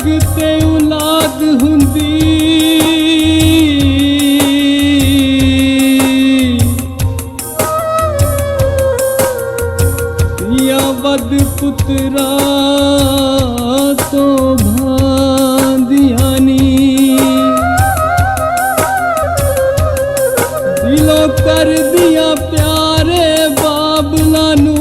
जग ते औलाद हुंदी या वद पुत्रा तो भांदियां नी दिलों कर दिया प्यारे बाबला नू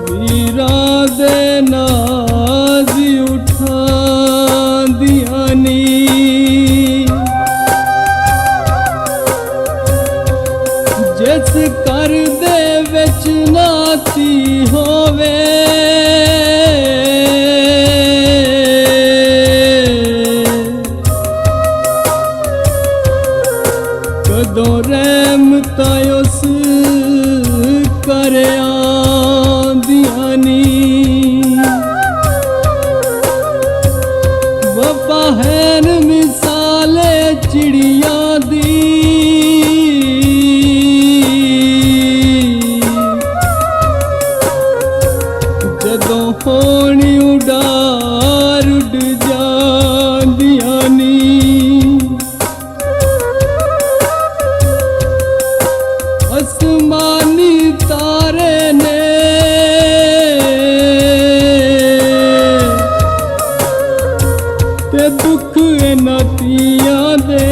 वीरा दे नाज उठा दिया नी जिस कर दे विच नाती होवे कदों रहमतां उस कर आंदियां नी वफा हैन मिसाले चिड़ियां दी जदों होनी उडार उड जांदियां नी आसमानी तारे ने ते दुख इन्हां तियां दे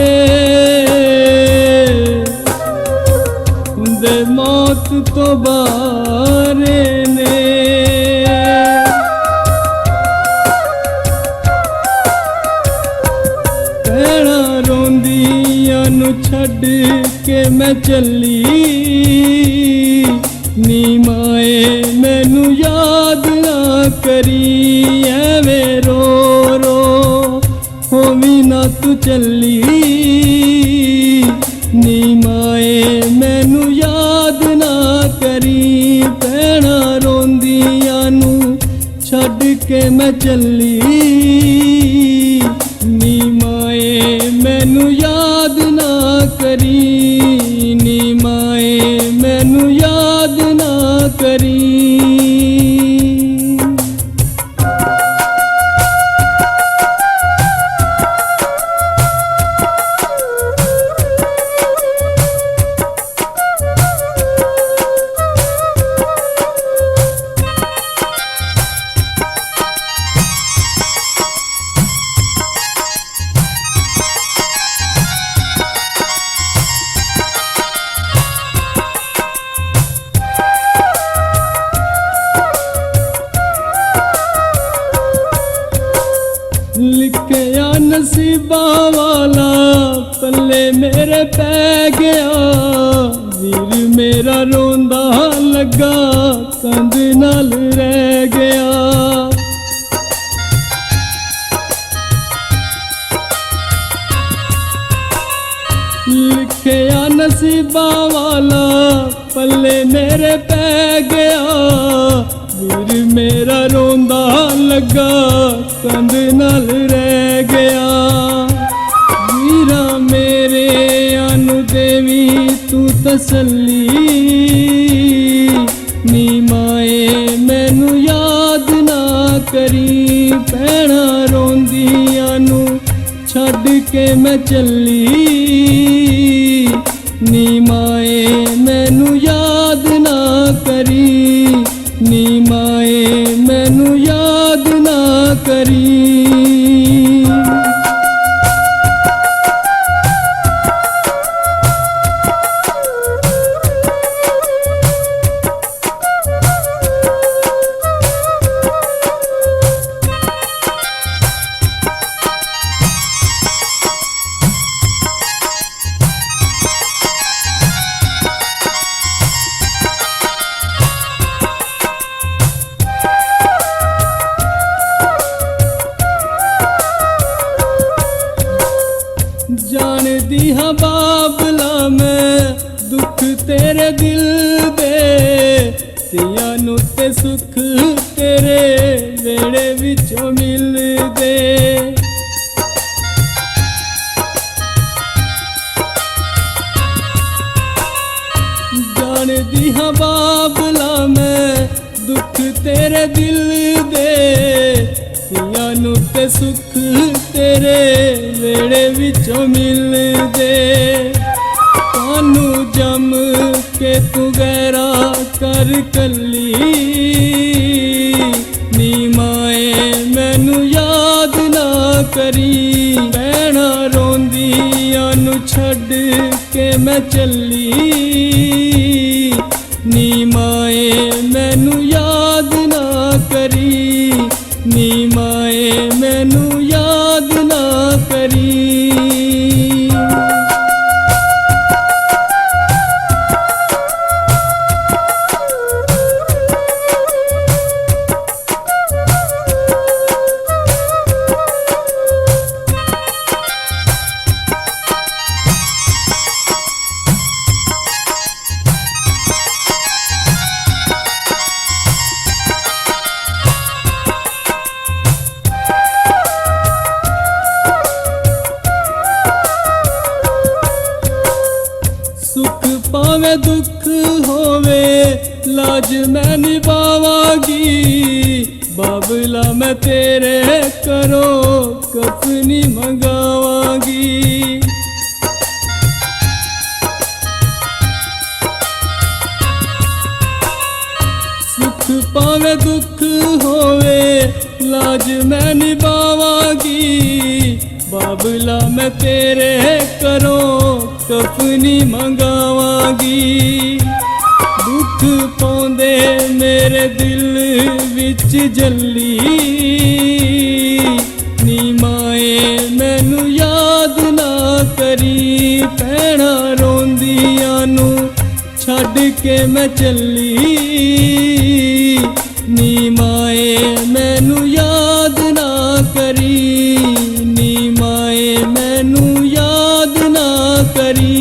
हुंदे मौत तो बारे ने भैणां रोंदियां नू छड्ड के मैं चली नी माए मैनू याद ना करी एवें रो रो होवी ना तू चली नी माए मैनू याद ना करी भैणां रोंदियां नू छड्ड के मैं चली नी माए मैनू याद ना करी नी माए मैनू याद ना करी लिखया नसीबा वाला पल्ले मेरे पै गया वीर मेरा रोंदा लगा कंध नाल रह गया लिखया नसीबा वाला पल्ले मेरे पै गया वीर मेरा रोंदा लगा कंध नाल रह गया वीरा मेरे अनु देवी तू तसल्ली नी माए मैनू याद ना करी भैणां रोंदियां नू छड्ड के मैं चली नी माए मैनू याद ना करी नी माए मैनू याद ना करी जानदी हाँ बाबला मैं दुख तेरे दिल दे तिया नू ते सुख तेरे वेड़े विचों मिलदे दिल दे धीआं नूं ते सुख तेरे वेड़े विचों मिलदे। कानू जम के तू गैरा कर कली नी माए मैनू याद ना करी। भैणा रोंदियां नू छड्ड के मैं चली नी माए मैनू याद ना करी। नी माए मैनू याद ना करी। सुख पावे दुख होवे लाज मैं निभावांगी। बाबला मैं तेरे करो कफनी मंगावांगी। सुख पावे दुख होवे लाज मैं निभावांगी। बाबला मैं तेरे करो कफनी मंगावांगी। दुख पाउंदे मेरे दिल विच जली नी माए मैनू याद ना करी। भैणा रोंदियां नू छड्ड के मैं चली नी माए मैनू याद ना करी। नी माए मैनू याद ना करी।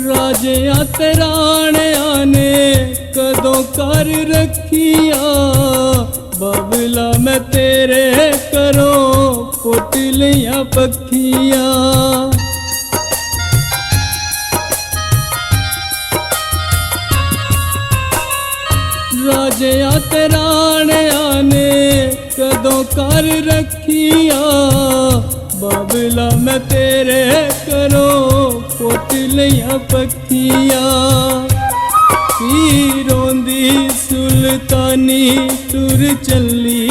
राजियां ते राणियां ने कदों कर रखिया। बाबला मैं तेरे करो पुट लिया पखिया। राजियां ते राणियां ने कदों कर रखिया। बाबला मैं तेरे करो पुट लिया पखिया। रोंदी सुल्तानी टुर चली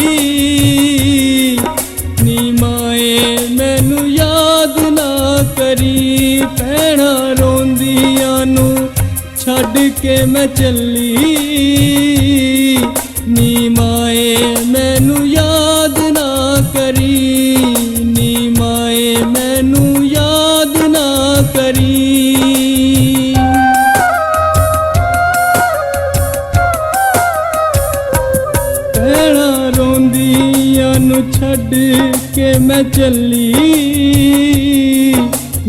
नी माए मैनू याद ना करी। भैणा रोंदियां नू छड्ड के मैं चली नी माए मैनू याद ना करी। नी माए मैनू याद ना करी। भैणा रोंदियां नू छड्ड के मैं चली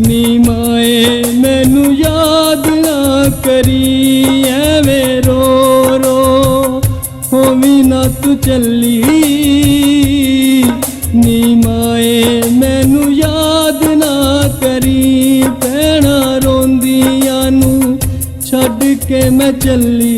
नी माए मैनू याद ना करी। एवें रो रो होवी ना तू चली नी माए मैनू याद ना करी। भैणा रोंदियां नू छड्ड के मैं चली